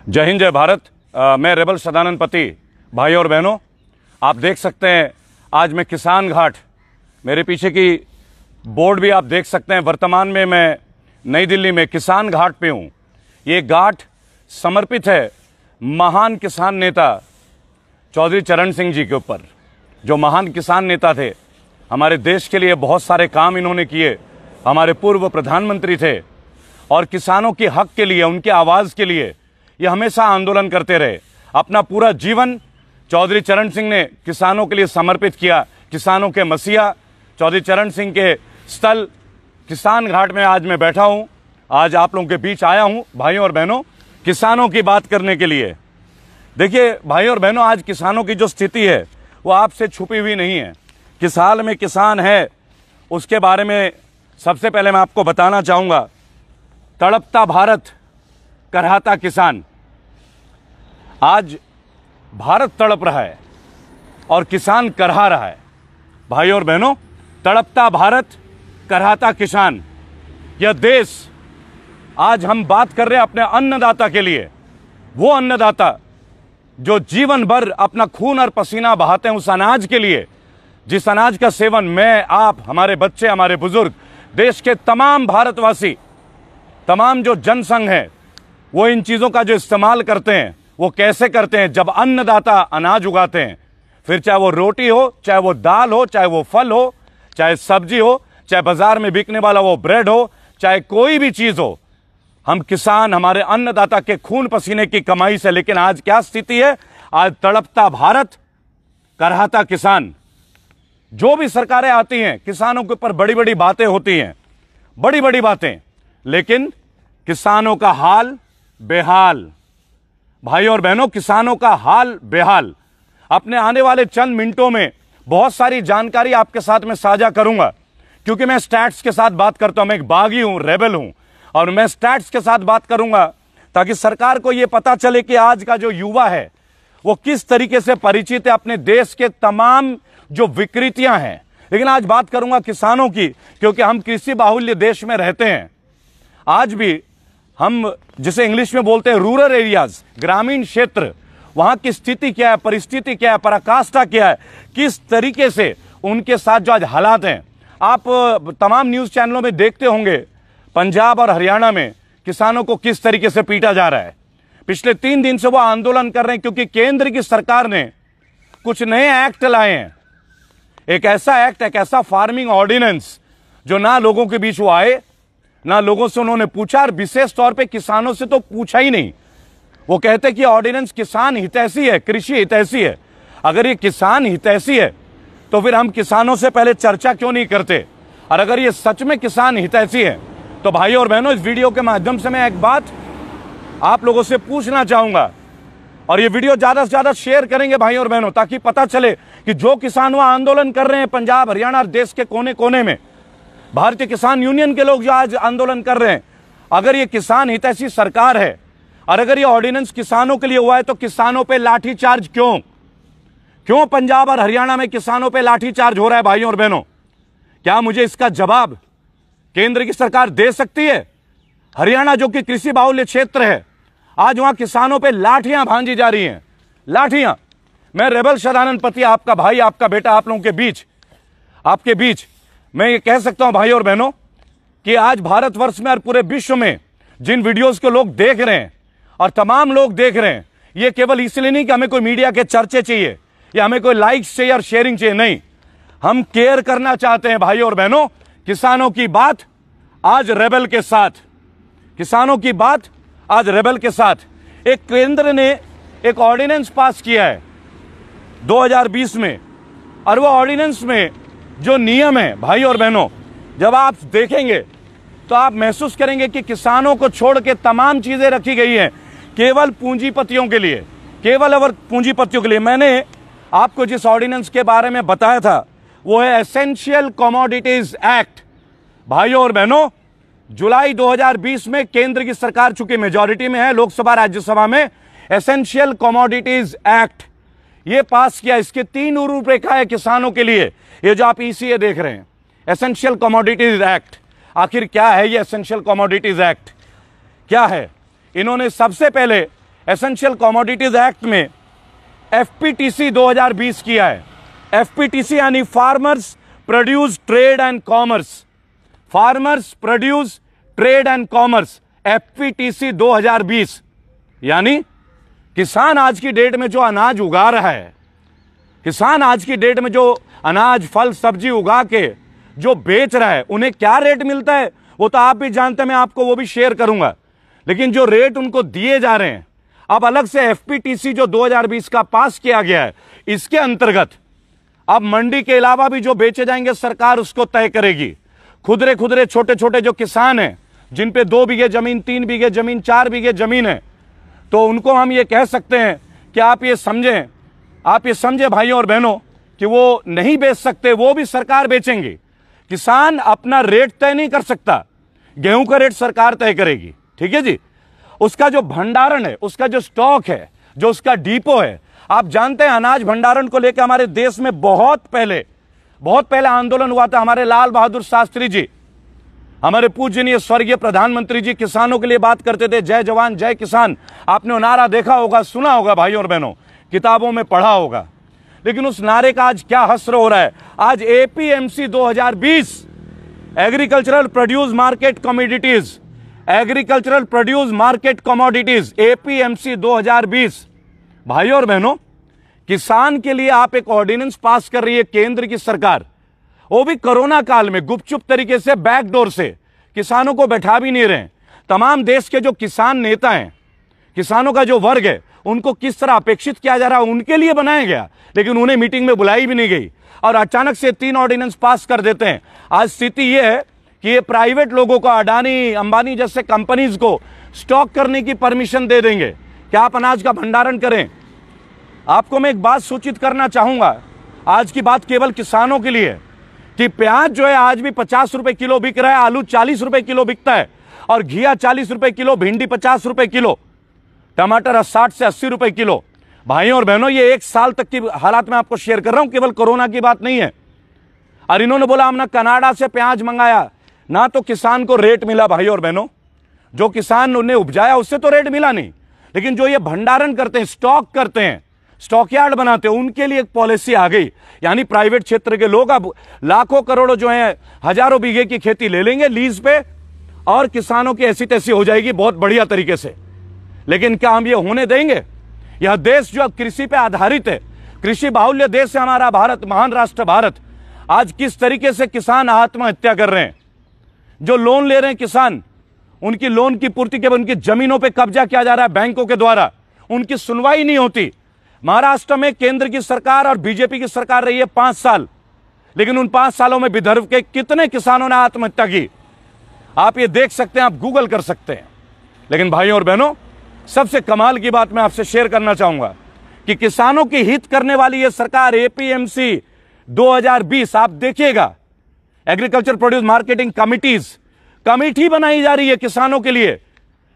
जय हिंद, जय भारत। मैं रेबल सदानंद पति। भाई और बहनों, आप देख सकते हैं आज मैं किसान घाट, मेरे पीछे की बोर्ड भी आप देख सकते हैं। वर्तमान में मैं नई दिल्ली में किसान घाट पे हूँ। ये घाट समर्पित है महान किसान नेता चौधरी चरण सिंह जी के ऊपर, जो महान किसान नेता थे। हमारे देश के लिए बहुत सारे काम इन्होंने किए। हमारे पूर्व प्रधानमंत्री थे और किसानों के हक के लिए, उनकी आवाज़ के लिए ये हमेशा आंदोलन करते रहे। अपना पूरा जीवन चौधरी चरण सिंह ने किसानों के लिए समर्पित किया। किसानों के मसीहा चौधरी चरण सिंह के स्थल किसान घाट में आज मैं बैठा हूं। आज आप लोगों के बीच आया हूं भाइयों और बहनों, किसानों की बात करने के लिए। देखिए भाइयों और बहनों, आज किसानों की जो स्थिति है वो आपसे छुपी हुई नहीं है। किस हाल में किसान है उसके बारे में सबसे पहले मैं आपको बताना चाहूँगा। तड़पता भारत, करहाता किसान। आज भारत तड़प रहा है और किसान करहा रहा है। भाइयों और बहनों, तड़पता भारत, करहाता किसान। यह देश, आज हम बात कर रहे हैं अपने अन्नदाता के लिए। वो अन्नदाता जो जीवन भर अपना खून और पसीना बहाते हैं उस अनाज के लिए, जिस अनाज का सेवन मैं, आप, हमारे बच्चे, हमारे बुजुर्ग, देश के तमाम भारतवासी, तमाम जो जनसंघ है, वो इन चीज़ों का जो इस्तेमाल करते हैं वो कैसे करते हैं? जब अन्नदाता अनाज उगाते हैं, फिर चाहे वो रोटी हो, चाहे वो दाल हो, चाहे वो फल हो, चाहे सब्जी हो, चाहे बाजार में बिकने वाला वो ब्रेड हो, चाहे कोई भी चीज़ हो, हम किसान, हमारे अन्नदाता के खून पसीने की कमाई से। लेकिन आज क्या स्थिति है? आज तड़पता भारत, करहाता किसान। जो भी सरकारें आती हैं, किसानों के ऊपर बड़ी बड़ी बातें होती हैं, बड़ी बड़ी बातें, लेकिन किसानों का हाल बेहाल। भाइयों और बहनों, किसानों का हाल बेहाल। अपने आने वाले चंद मिनटों में बहुत सारी जानकारी आपके साथ में साझा करूंगा, क्योंकि मैं स्टैट्स के साथ बात करता हूं। मैं एक बागी हूं, रेबल हूं, और मैं स्टैट्स के साथ बात करूंगा ताकि सरकार को यह पता चले कि आज का जो युवा है वो किस तरीके से परिचित है अपने देश के तमाम जो विकृतियां हैं। लेकिन आज बात करूंगा किसानों की, क्योंकि हम कृषि बाहुल्य देश में रहते हैं। आज भी हम जिसे इंग्लिश में बोलते हैं रूरल एरियाज, ग्रामीण क्षेत्र, वहां की स्थिति क्या है, परिस्थिति क्या है, पराकाष्ठा क्या है, किस तरीके से उनके साथ जो आज हालात हैं। आप तमाम न्यूज चैनलों में देखते होंगे पंजाब और हरियाणा में किसानों को किस तरीके से पीटा जा रहा है। पिछले 3 दिन से वो आंदोलन कर रहे हैं, क्योंकि केंद्र की सरकार ने कुछ नए एक्ट लाए हैं। एक ऐसा एक्ट, एक ऐसा फार्मिंग ऑर्डिनेंस जो ना लोगों के बीच वो आए, ना लोगों से उन्होंने पूछा, और विशेष तौर पे किसानों से तो पूछा ही नहीं। वो कहते कि ऑर्डिनेंस किसान हितैषी है, कृषि हितैषी है। अगर ये किसान हितैषी है तो फिर हम किसानों से पहले चर्चा क्यों नहीं करते? और अगर ये सच में किसान हितैषी है तो भाइयों और बहनों, इस वीडियो के माध्यम से मैं एक बात आप लोगों से पूछना चाहूंगा, और ये वीडियो ज्यादा से ज्यादा शेयर करेंगे भाइयों और बहनों, ताकि पता चले कि जो किसान वहां आंदोलन कर रहे हैं पंजाब, हरियाणा और देश के कोने कोने में, भारतीय किसान यूनियन के लोग जो आज आंदोलन कर रहे हैं, अगर ये किसान हितैषी सरकार है और अगर ये ऑर्डिनेंस किसानों के लिए हुआ है तो किसानों पे लाठीचार्ज क्यों पंजाब और हरियाणा में किसानों पे लाठीचार्ज हो रहा है? भाइयों और बहनों, क्या मुझे इसका जवाब केंद्र की सरकार दे सकती है? हरियाणा जो कि कृषि बाहुल्य क्षेत्र है, आज वहां किसानों पे लाठियां भांजी जा रही हैं, लाठियां। मैं रेबल सदानंद पति, आपका भाई, आपका बेटा, आप लोगों के बीच, आपके बीच मैं ये कह सकता हूं भाइयों और बहनों कि आज भारतवर्ष में और पूरे विश्व में जिन वीडियोस को लोग देख रहे हैं और तमाम लोग देख रहे हैं, ये केवल इसलिए नहीं कि हमें कोई मीडिया के चर्चे चाहिए या हमें कोई लाइक्स चाहिए और शेयरिंग चाहिए, नहीं। हम केयर करना चाहते हैं भाइयों और बहनों। किसानों की बात आज रेबल के साथ, किसानों की बात आज रेबल के साथ। एक केंद्र ने एक ऑर्डिनेंस पास किया है 2020 में, और वो ऑर्डिनेंस में जो नियम है भाई और बहनों, जब आप देखेंगे तो आप महसूस करेंगे कि किसानों को छोड़ के तमाम चीजें रखी गई हैं केवल पूंजीपतियों के लिए, केवल और पूंजीपतियों के लिए। मैंने आपको जिस ऑर्डिनेंस के बारे में बताया था वो है एसेंशियल कमोडिटीज एक्ट। भाइयों और बहनों, जुलाई 2020 में केंद्र की सरकार, चूंकि मेजॉरिटी में है लोकसभा राज्यसभा में, एसेंशियल कमोडिटीज एक्ट ये पास किया। इसके 3 रूपरेखा है किसानों के लिए। ये जो आप ईसीए देख रहे हैं, एसेंशियल कमोडिटीज एक्ट, आखिर क्या है ये एसेंशियल कमोडिटीज एक्ट? क्या है? इन्होंने सबसे पहले एसेंशियल कमोडिटीज एक्ट में एफपीटीसी 2020 किया है। एफपीटीसी यानी farmers produce trade and commerce, farmers produce trade and commerce, FPTC 2020। यानी किसान आज की डेट में जो अनाज उगा रहा है, किसान आज की डेट में जो अनाज फल सब्जी उगा के जो बेच रहा है, उन्हें क्या रेट मिलता है वो तो आप भी जानते हैं, मैं आपको वो भी शेयर करूंगा। लेकिन जो रेट उनको दिए जा रहे हैं, अब अलग से एफपीटीसी जो 2020 का पास किया गया है, इसके अंतर्गत अब मंडी के अलावा भी जो बेचे जाएंगे सरकार उसको तय करेगी। खुदरे खुदरे छोटे छोटे जो किसान हैं, जिन पे 2 बीघे जमीन, 3 बीघे जमीन, 4 बीघे जमीन है, तो उनको हम ये कह सकते हैं कि आप ये समझें भाइयों और बहनों कि वो नहीं बेच सकते, वो भी सरकार बेचेंगी। किसान अपना रेट तय नहीं कर सकता, गेहूं का रेट सरकार तय करेगी। ठीक है जी। उसका जो भंडारण है, उसका जो स्टॉक है, जो उसका डिपो है, आप जानते हैं अनाज भंडारण को लेकर हमारे देश में बहुत पहले आंदोलन हुआ था। हमारे लाल बहादुर शास्त्री जी, हमारे पूजनीय स्वर्गीय प्रधानमंत्री जी किसानों के लिए बात करते थे, जय जवान जय किसान। आपने वो नारा देखा होगा, सुना होगा भाइयों और बहनों, किताबों में पढ़ा होगा। लेकिन उस नारे का आज क्या हश्र हो रहा है। आज APMC 2020, agricultural produce market commodities, agricultural produce market commodities, APMC 2020। भाइयों और बहनों, किसान के लिए आप एक ऑर्डिनेंस पास कर रही है केंद्र की सरकार, वो भी कोरोना काल में गुपचुप तरीके से, बैकडोर से, किसानों को बैठा भी नहीं रहे। तमाम देश के जो किसान नेता हैं, किसानों का जो वर्ग है, उनको किस तरह अपेक्षित किया जा रहा है, उनके लिए बनाया गया, लेकिन उन्हें मीटिंग में बुलाई भी नहीं गई और अचानक से 3 ऑर्डिनेंस पास कर देते हैं। आज स्थिति यह है कि ये प्राइवेट लोगों को, अडानी अंबानी जैसे कंपनीज को स्टॉक करने की परमिशन दे देंगे कि आप अनाज का भंडारण करें। आपको मैं एक बात सूचित करना चाहूंगा, आज की बात केवल किसानों के लिए, कि प्याज जो है आज भी 50 रुपए किलो बिक रहा है, आलू 40 रुपए किलो बिकता है, और घिया 40 रुपए किलो, भिंडी 50 रुपए किलो, टमाटर 60 से 80 रुपए किलो। भाइयों और बहनों, ये 1 साल तक की हालात मैं आपको शेयर कर रहा हूं, केवल कोरोना की बात नहीं है। और इन्होंने बोला हमने कनाडा से प्याज मंगाया, ना तो किसान को रेट मिला। भाइयों और बहनों, जो किसान उन्हें उपजाया उससे तो रेट मिला नहीं, लेकिन जो ये भंडारण करते हैं, स्टॉक करते हैं, स्टॉक यार्ड बनाते हैं, उनके लिए एक पॉलिसी आ गई। यानी प्राइवेट क्षेत्र के लोग अब लाखों करोड़ों जो है, हजारों बीघे की खेती ले लेंगे लीज पे, और किसानों की ऐसी तैसी हो जाएगी बहुत बढ़िया तरीके से। लेकिन क्या हम ये होने देंगे? यह देश जो कृषि पे आधारित है, कृषि बाहुल्य देश है हमारा भारत, महान राष्ट्र भारत, आज किस तरीके से किसान आत्महत्या कर रहे हैं। जो लोन ले रहे हैं किसान, उनकी लोन की पूर्ति के बाद उनकी जमीनों पे कब्जा किया जा रहा है बैंकों के द्वारा, उनकी सुनवाई नहीं होती। महाराष्ट्र में केंद्र की सरकार और बीजेपी की सरकार रही है 5 साल, लेकिन उन 5 सालों में विदर्भ के कितने किसानों ने आत्महत्या की, आप ये देख सकते हैं, आप गूगल कर सकते हैं। लेकिन भाइयों और बहनों, सबसे कमाल की बात मैं आपसे शेयर करना चाहूंगा कि किसानों की हित करने वाली ये सरकार एपीएमसी 2020, आप देखिएगा, एग्रीकल्चर प्रोड्यूस मार्केटिंग कमिटी बनाई जा रही है किसानों के लिए,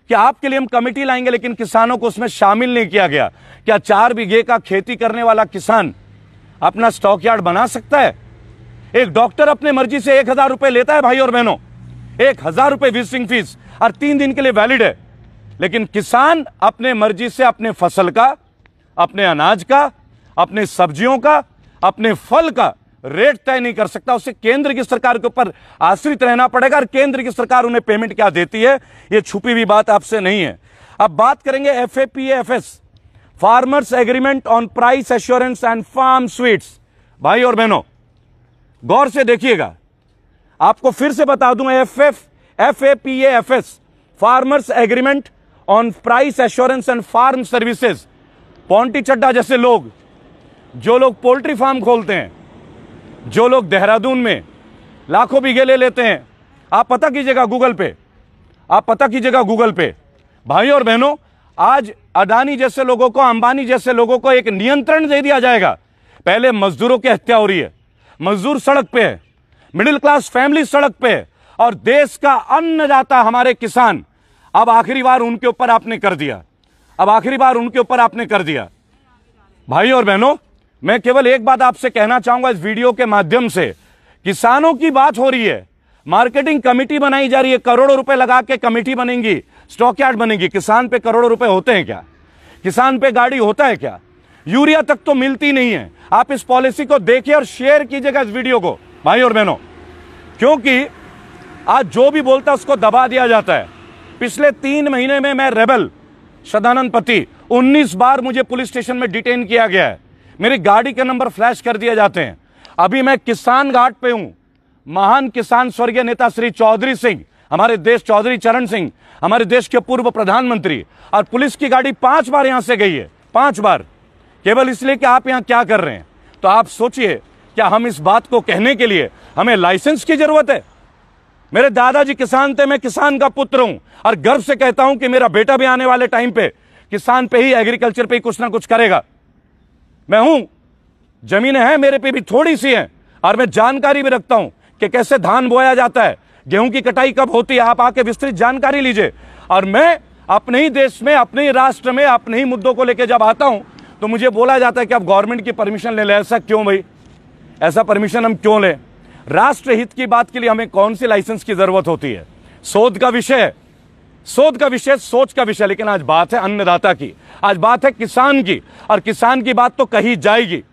कि आपके लिए हम कमिटी लाएंगे, लेकिन किसानों को उसमें शामिल नहीं किया गया। क्या 4 बीघे का खेती करने वाला किसान अपना स्टॉक यार्ड बना सकता है? एक डॉक्टर अपने मर्जी से 1000 रुपए लेता है भाइयों और बहनों, 1000 रुपए विजिटिंग फीस, और 3 दिन के लिए वैलिड है। लेकिन किसान अपने मर्जी से अपने फसल का, अपने अनाज का, अपने सब्जियों का, अपने फल का रेट तय नहीं कर सकता। उसे केंद्र की सरकार के ऊपर आश्रित रहना पड़ेगा, और केंद्र की सरकार उन्हें पेमेंट क्या देती है, यह छुपी हुई बात आपसे नहीं है। अब बात करेंगे FAPFS, farmers agreement on price assurance and farm sweets. भाई और बहनों, गौर से देखिएगा, आपको फिर से बता दूं, FAPFS, farmers agreement on price assurance and farm services. Ponty Chadha जैसे लोग, जो लोग पोल्ट्री फार्म खोलते हैं, जो लोग देहरादून में लाखों बीघे ले लेते हैं, आप पता कीजिएगा गूगल पे, आप पता कीजिएगा गूगल पे। भाइयों और बहनों, आज अडानी जैसे लोगों को, अंबानी जैसे लोगों को एक नियंत्रण दे दिया जाएगा। पहले मजदूरों की हत्या हो रही है, मजदूर सड़क पे है, मिडिल क्लास फैमिली सड़क पे है, और देश का अन्नदाता हमारे किसान, अब आखिरी बार उनके ऊपर आपने कर दिया, अब आखिरी बार उनके ऊपर आपने कर दिया। भाइयों और बहनों, मैं केवल एक बात आपसे कहना चाहूंगा इस वीडियो के माध्यम से, किसानों की बात हो रही है, मार्केटिंग कमेटी बनाई जा रही है, करोड़ों रुपए लगा के कमेटी बनेगी, स्टॉक यार्ड बनेगी। किसान पे करोड़ों रुपए होते हैं क्या? किसान पे गाड़ी होता है क्या? यूरिया तक तो मिलती नहीं है। आप इस पॉलिसी को देखिए और शेयर कीजिएगा इस वीडियो को भाई और बहनों, क्योंकि आज जो भी बोलता है उसको दबा दिया जाता है। पिछले 3 महीने में मैं रेबल सदानंद पति 19 बार मुझे पुलिस स्टेशन में डिटेन किया गया है। मेरी गाड़ी के नंबर फ्लैश कर दिए जाते हैं। अभी मैं किसान घाट पे हूं। महान किसान स्वर्गीय नेता श्री चौधरी सिंह, हमारे देश चौधरी चरण सिंह, हमारे देश के पूर्व प्रधानमंत्री, और पुलिस की गाड़ी 5 बार यहां से गई है, 5 बार, केवल इसलिए कि आप यहां क्या कर रहे हैं। तो आप सोचिए, क्या हम इस बात को कहने के लिए हमें लाइसेंस की जरूरत है? मेरे दादाजी किसान थे, मैं किसान का पुत्र हूं और गर्व से कहता हूं कि मेरा बेटा भी आने वाले टाइम पे किसान पे ही, एग्रीकल्चर पे ही कुछ ना कुछ करेगा। मैं हूं, जमीनें हैं मेरे पे भी, थोड़ी सी हैं, और मैं जानकारी भी रखता हूं कि कैसे धान बोया जाता है, गेहूं की कटाई कब होती है। आप आके विस्तृत जानकारी लीजिए। और मैं अपने ही देश में, अपने ही राष्ट्र में, अपने ही मुद्दों को लेकर जब आता हूं तो मुझे बोला जाता है कि आप गवर्नमेंट की परमिशन ले लें। ऐसा क्यों भाई? ऐसा परमिशन हम क्यों लें? राष्ट्र हित की बात के लिए हमें कौन सी लाइसेंस की जरूरत होती है? शोध का विषय, सोच का विषय। लेकिन आज बात है अन्नदाता की, आज बात है किसान की, और किसान की बात तो कही जाएगी।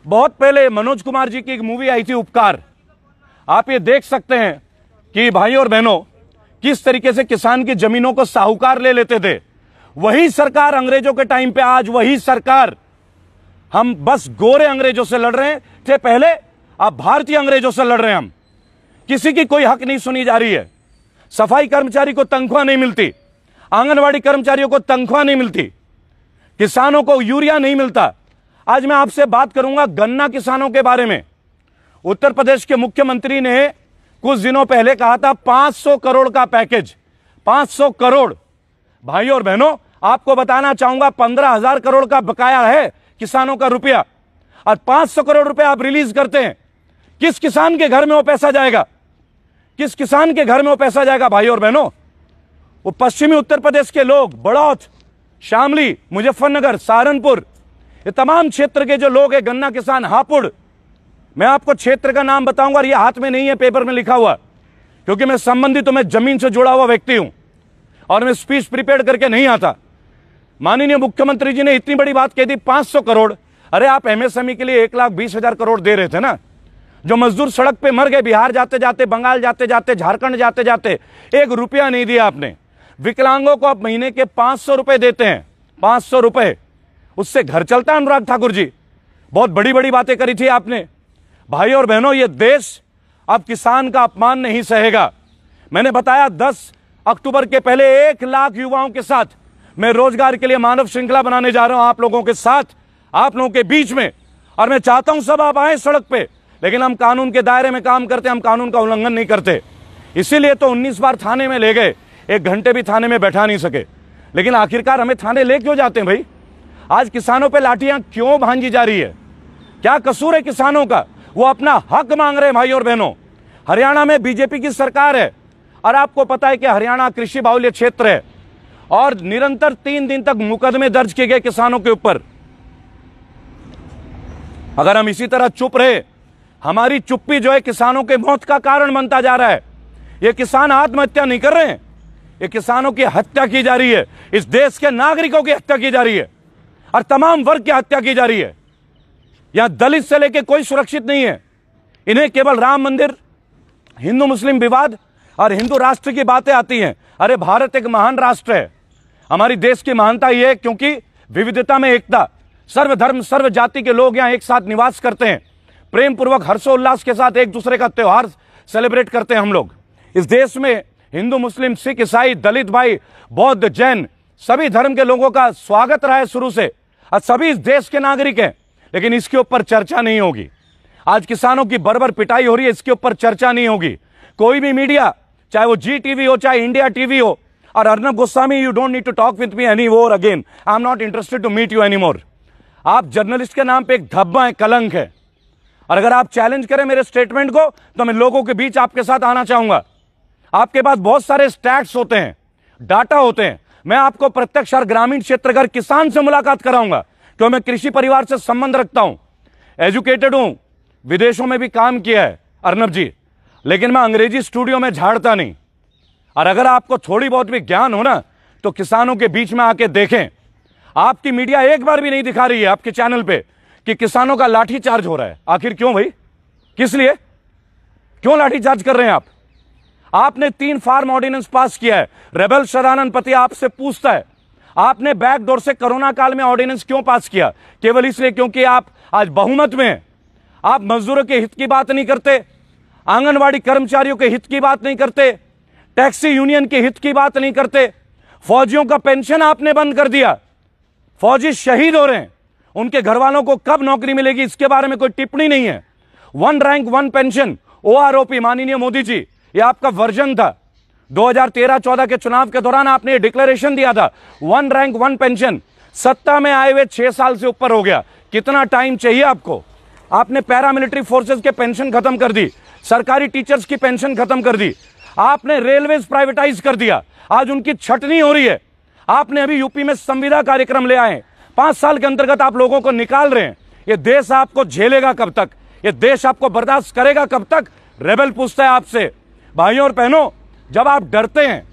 बहुत पहले मनोज कुमार जी की एक मूवी आई थी उपकार। आप ये देख सकते हैं कि भाई और बहनों, किस तरीके से किसान की जमीनों को साहूकार ले लेते थे। वही सरकार अंग्रेजों के टाइम पे, आज वही सरकार, हम बस गोरे अंग्रेजों से लड़ रहे थे पहले, अब भारतीय अंग्रेजों से लड़ रहे हैं हम। किसी की कोई हक नहीं सुनी जा रही है। सफाई कर्मचारी को तनख्वाह नहीं मिलती, आंगनवाड़ी कर्मचारियों को तनख्वाह नहीं मिलती, किसानों को यूरिया नहीं मिलता। आज मैं आपसे बात करूंगा गन्ना किसानों के बारे में। उत्तर प्रदेश के मुख्यमंत्री ने कुछ दिनों पहले कहा था 500 करोड़ का पैकेज, 500 करोड़। भाई और बहनों, आपको बताना चाहूंगा 15,000 करोड़ का बकाया है किसानों का रुपया, और 500 करोड़ रुपया आप रिलीज करते हैं। किस किसान के घर में वो पैसा जाएगा? किस किसान के घर में वो पैसा जाएगा? भाई और बहनों, वो पश्चिमी उत्तर प्रदेश के लोग, बड़ौत, शामली, मुजफ्फरनगर, सहारनपुर, ये तमाम क्षेत्र के जो लोग हैं, गन्ना किसान, हापुड़, मैं आपको क्षेत्र का नाम बताऊंगा, और ये हाथ में नहीं है, पेपर में लिखा हुआ, क्योंकि मैं संबंधित, तो मैं जमीन से जुड़ा हुआ व्यक्ति हूं और मैं स्पीच प्रिपेयर करके नहीं आता। माननीय मुख्यमंत्री जी ने इतनी बड़ी बात कह दी, 500 करोड़। अरे आप एमएसएमई के लिए 1,20,000 करोड़ दे रहे थे ना। जो मजदूर सड़क पे मर गए, बिहार जाते जाते, बंगाल जाते जाते, झारखंड जाते जाते, 1 रुपया नहीं दिया आपने। विकलांगों को आप महीने के 500 रुपए देते हैं, 500 रुपए, उससे घर चलता है अनुराग ठाकुर जी? बहुत बड़ी बड़ी बातें करी थी आपने। भाई और बहनों, ये देश अब किसान का अपमान नहीं सहेगा। मैंने बताया 10 अक्टूबर के पहले 1 लाख युवाओं के साथ मैं रोजगार के लिए मानव श्रृंखला बनाने जा रहा हूं, आप लोगों के साथ, आप लोगों के बीच में। और मैं चाहता हूं सब आप आए सड़क पे, लेकिन हम कानून के दायरे में काम करते, हम कानून का उल्लंघन नहीं करते। इसीलिए तो 19 बार थाने में ले गए, 1 घंटे भी थाने में बैठा नहीं सके। लेकिन आखिरकार हमें थाने ले क्यों जाते हैं भाई? आज किसानों पे लाठियां क्यों भांजी जा रही है? क्या कसूर है किसानों का? वो अपना हक मांग रहे हैं भाई और बहनों। हरियाणा में बीजेपी की सरकार है, और आपको पता है कि हरियाणा कृषि बाहुल्य क्षेत्र है, और निरंतर 3 दिन तक मुकदमे दर्ज किए गए किसानों के ऊपर। अगर हम इसी तरह चुप रहे, हमारी चुप्पी जो है किसानों के मौत का कारण बनता जा रहा है। ये किसान आत्महत्या नहीं कर रहे हैं, ये किसानों की हत्या की जा रही है। इस देश के नागरिकों की हत्या की जा रही है, और तमाम वर्ग की हत्या की जा रही है। यहां दलित से लेकर कोई सुरक्षित नहीं है। इन्हें केवल राम मंदिर, हिंदू मुस्लिम विवाद और हिंदू राष्ट्र की बातें आती हैं। अरे भारत एक महान राष्ट्र है। हमारी देश की महानता यह है क्योंकि विविधता में एकता, सर्वधर्म सर्व जाति के लोग यहां एक साथ निवास करते हैं। प्रेम पूर्वक हर्षोल्लास के साथ एक दूसरे का त्योहार सेलिब्रेट करते हैं हम लोग। इस देश में हिंदू मुस्लिम सिख ईसाई दलित भाई बौद्ध जैन सभी धर्म के लोगों का स्वागत रहा है शुरू से, और सभी इस देश के नागरिक हैं। लेकिन इसके ऊपर चर्चा नहीं होगी। आज किसानों की बर्बर पिटाई हो रही है, इसके ऊपर चर्चा नहीं होगी। कोई भी मीडिया, चाहे वो जी टीवी हो, चाहे इंडिया टीवी हो, और Arnab Goswami, you don't need to talk with me any more again, I am not interested to meet you any more. आप जर्नलिस्ट के नाम पे एक धब्बा है, कलंक है। और अगर आप चैलेंज करें मेरे स्टेटमेंट को, तो मैं लोगों के बीच आपके साथ आना चाहूंगा। आपके पास बहुत सारे स्टैट्स होते हैं, डाटा होते हैं। मैं आपको प्रत्यक्ष और ग्रामीण क्षेत्र घर किसान से मुलाकात कराऊंगा, क्योंकि मैं कृषि परिवार से संबंध रखता हूं, एजुकेटेड हूं, विदेशों में भी काम किया है अर्नब जी, लेकिन मैं अंग्रेजी स्टूडियो में झाड़ता नहीं। और अगर आपको थोड़ी बहुत भी ज्ञान हो ना, तो किसानों के बीच में आके देखें। आपकी मीडिया एक बार भी नहीं दिखा रही है आपके चैनल पे कि किसानों का लाठीचार्ज हो रहा है। आखिर क्यों भाई, किस लिए, क्यों लाठीचार्ज कर रहे हैं आप? आपने 3 फार्म ऑर्डिनेंस पास किया है। रेबल सदानंद पति आपसे पूछता है, आपने बैकडोर से कोरोना काल में ऑर्डिनेंस क्यों पास किया? केवल इसलिए क्योंकि आप आज बहुमत में हैं। आप मजदूरों के हित की बात नहीं करते, आंगनवाड़ी कर्मचारियों के हित की बात नहीं करते, टैक्सी यूनियन के हित की बात नहीं करते, फौजियों का पेंशन आपने बंद कर दिया। फौजी शहीद हो रहे हैं, उनके घर वालों को कब नौकरी मिलेगी इसके बारे में कोई टिप्पणी नहीं है। 1 रैंक 1 पेंशन, OROP, माननीय मोदी जी, ये आपका वर्जन था। 2013-14 के चुनाव के दौरान आपने ये डिक्लेरेशन दिया था 1 रैंक 1 पेंशन। सत्ता में आए हुए 6 साल से ऊपर हो गया। कितना टाइम चाहिए आपको? आपने पैरामिलिट्री फोर्सेस के पेंशन खत्म कर दी, सरकारी टीचर्स की पेंशन खत्म कर दी, आपने रेलवेज प्राइवेटाइज कर दिया, आज उनकी छटनी हो रही है। आपने अभी यूपी में संविदा कार्यक्रम ले आए, 5 साल के अंतर्गत आप लोगों को निकाल रहे हैं। ये देश आपको झेलेगा कब तक? ये देश आपको बर्दाश्त करेगा कब तक? रेबल पूछता है आपसे। भाइयों और बहनों, जब आप डरते हैं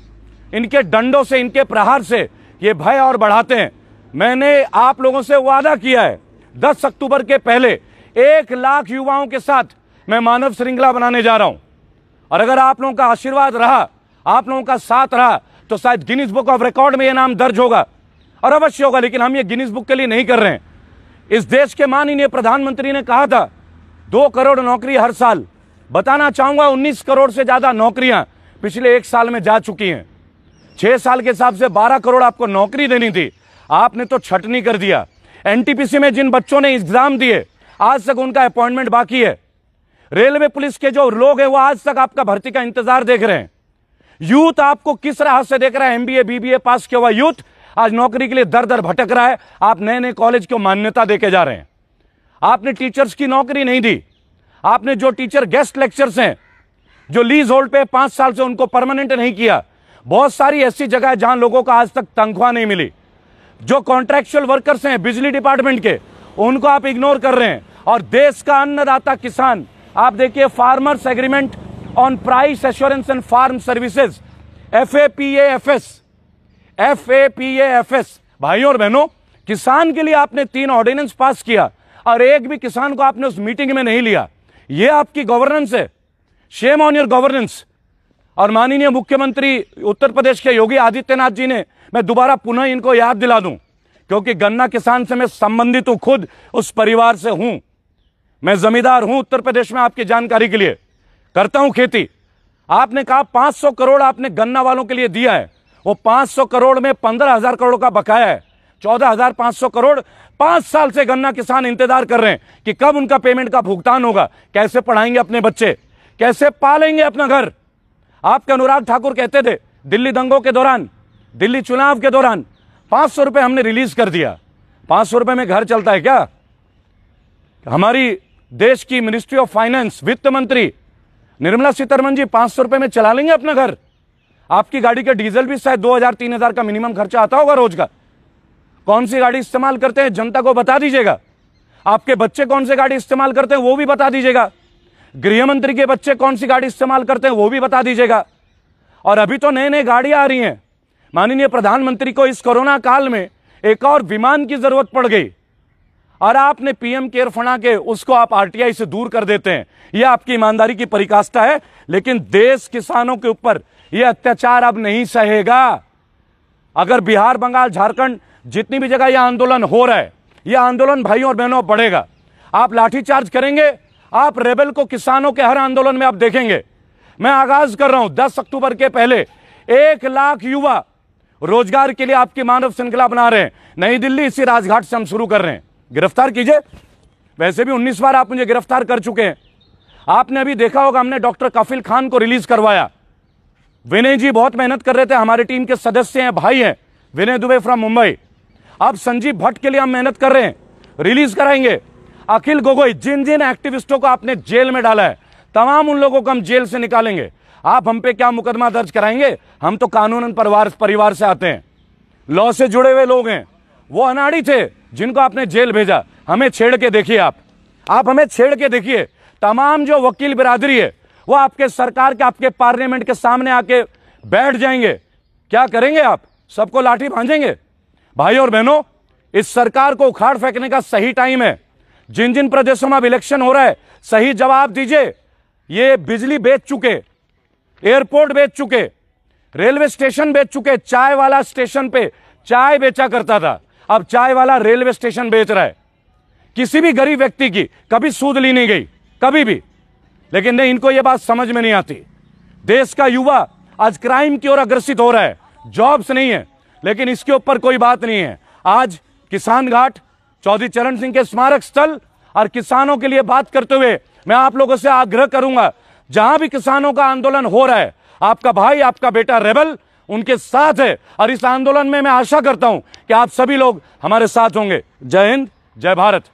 इनके डंडों से, इनके प्रहार से, ये भय और बढ़ाते हैं। मैंने आप लोगों से वादा किया है 10 अक्टूबर के पहले 1 लाख युवाओं के साथ मैं मानव श्रृंखला बनाने जा रहा हूं। और अगर आप लोगों का आशीर्वाद रहा, आप लोगों का साथ रहा, तो शायद गिनीज बुक ऑफ रिकॉर्ड में यह नाम दर्ज होगा, और अवश्य होगा। लेकिन हम ये गिनीज बुक के लिए नहीं कर रहे हैं। इस देश के माननीय प्रधानमंत्री ने कहा था 2 करोड़ नौकरी हर साल। बताना चाहूंगा 19 करोड़ से ज्यादा नौकरियां पिछले 1 साल में जा चुकी हैं। 6 साल के हिसाब से 12 करोड़ आपको नौकरी देनी थी, आपने तो छटनी कर दिया। एनटीपीसी में जिन बच्चों ने एग्जाम दिए, आज तक उनका अपॉइंटमेंट बाकी है। रेलवे पुलिस के जो लोग हैं वो आज तक आपका भर्ती का इंतजार देख रहे हैं। यूथ आपको किस राह से देख रहा है? MBA BBA पास किया हुआ यूथ आज नौकरी के लिए दर दर भटक रहा है। आप नए नए कॉलेज को मान्यता देके जा रहे हैं। आपने टीचर्स की नौकरी नहीं दी। आपने जो टीचर गेस्ट लेक्चर्स हैं, जो लीज होल्ड पे 5 साल से, उनको परमानेंट नहीं किया। बहुत सारी ऐसी जगह है जहां लोगों को आज तक तनख्वाह नहीं मिली। जो कॉन्ट्रैक्चुअल वर्कर्स हैं बिजली डिपार्टमेंट के, उनको आप इग्नोर कर रहे हैं। और देश का अन्नदाता किसान, आप देखिए farmers agreement on price assurance and farm services, FAPAFS। भाइयों और बहनों, किसान के लिए आपने 3 ऑर्डिनेंस पास किया और एक भी किसान को आपने उस मीटिंग में नहीं लिया। यह आपकी गवर्नेंस है। Shame on your governance. और माननीय मुख्यमंत्री उत्तर प्रदेश के योगी आदित्यनाथ जी ने, मैं दोबारा पुनः इनको याद दिला दूं, क्योंकि गन्ना किसान से मैं संबंधित हूं, खुद उस परिवार से हूं। मैं जमींदार हूं उत्तर प्रदेश में, आपकी जानकारी के लिए करता हूं खेती। आपने कहा 500 करोड़ आपने गन्ना वालों के लिए दिया है। वो 500 करोड़ में 15,000 करोड़ का बकाया है। 14,500 करोड़ 5 साल से गन्ना किसान इंतजार कर रहे हैं कि कब उनका पेमेंट का भुगतान होगा। कैसे पढ़ाएंगे अपने बच्चे, कैसे पालेंगे अपना घर? आपके अनुराग ठाकुर कहते थे दिल्ली दंगों के दौरान, दिल्ली चुनाव के दौरान 500 रुपए हमने रिलीज कर दिया। 500 रुपए में घर चलता है क्या? हमारी देश की मिनिस्ट्री ऑफ फाइनेंस, वित्त मंत्री निर्मला सीतारमण जी 500 रुपए में चला लेंगे अपना घर? आपकी गाड़ी का डीजल भी शायद 2,000-3,000 का मिनिमम खर्चा आता होगा रोज का। कौन सी गाड़ी इस्तेमाल करते हैं जनता को बता दीजिएगा। आपके बच्चे कौन सी गाड़ी इस्तेमाल करते हैं वो भी बता दीजिएगा। गृह मंत्री के बच्चे कौन सी गाड़ी इस्तेमाल करते हैं वो भी बता दीजिएगा। और अभी तो नए नए गाड़ियां आ रही हैं। माननीय प्रधानमंत्री को इस कोरोना काल में एक और विमान की जरूरत पड़ गई और आपने पीएम केयर फंड के उसको आप आरटीआई से दूर कर देते हैं। यह आपकी ईमानदारी की पराकाष्ठा है। लेकिन देश किसानों के ऊपर यह अत्याचार अब नहीं सहेगा। अगर बिहार, बंगाल, झारखंड, जितनी भी जगह यह आंदोलन हो रहा है, यह आंदोलन भाइयों और बहनों बढ़ेगा। आप लाठीचार्ज करेंगे, आप रेबल को किसानों के हर आंदोलन में आप देखेंगे। मैं आगाज कर रहा हूं 10 अक्टूबर के पहले 1 लाख युवा रोजगार के लिए आपकी मानव श्रृंखला बना रहे हैं। नई दिल्ली, इसी राजघाट से हम शुरू कर रहे हैं। गिरफ्तार कीजिए। वैसे भी 19 बार आप मुझे गिरफ्तार कर चुके हैं। आपने अभी देखा होगा हमने डॉक्टर कफिल खान को रिलीज करवाया। विनय जी बहुत मेहनत कर रहे थे, हमारी टीम के सदस्य हैं, भाई हैं, विनय दुबे फ्रॉम मुंबई। अब संजीव भट्ट के लिए हम मेहनत कर रहे हैं, रिलीज कराएंगे। अखिल गोगोई, जिन जिन एक्टिविस्टों को आपने जेल में डाला है, तमाम उन लोगों को हम जेल से निकालेंगे। आप हम पे क्या मुकदमा दर्ज कराएंगे? हम तो कानूनन परिवार से आते हैं, लॉ से जुड़े हुए लोग हैं। वो अनाड़ी थे जिनको आपने जेल भेजा। हमें छेड़ के देखिए, आप हमें छेड़ के देखिए। तमाम जो वकील बिरादरी है वो आपके सरकार के, आपके पार्लियामेंट के सामने आके बैठ जाएंगे। क्या करेंगे आप? सबको लाठी भांजेंगे? भाई और बहनों, इस सरकार को उखाड़ फेंकने का सही टाइम है। जिन जिन प्रदेशों में अब इलेक्शन हो रहा है, सही जवाब दीजिए। ये बिजली बेच चुके, एयरपोर्ट बेच चुके, रेलवे स्टेशन बेच चुके। चाय वाला स्टेशन पे चाय बेचा करता था, अब चाय वाला रेलवे स्टेशन बेच रहा है। किसी भी गरीब व्यक्ति की कभी सूद ली नहीं गई, कभी भी। लेकिन नहीं, इनको यह बात समझ में नहीं आती। देश का युवा आज क्राइम की ओर अग्रसित हो रहा है, जॉब्स नहीं है, लेकिन इसके ऊपर कोई बात नहीं है। आज किसान घाट, चौधरी चरण सिंह के स्मारक स्थल और किसानों के लिए बात करते हुए मैं आप लोगों से आग्रह करूंगा, जहां भी किसानों का आंदोलन हो रहा है, आपका भाई, आपका बेटा रेबल उनके साथ है। और इस आंदोलन में मैं आशा करता हूं कि आप सभी लोग हमारे साथ होंगे। जय हिंद, जय भारत।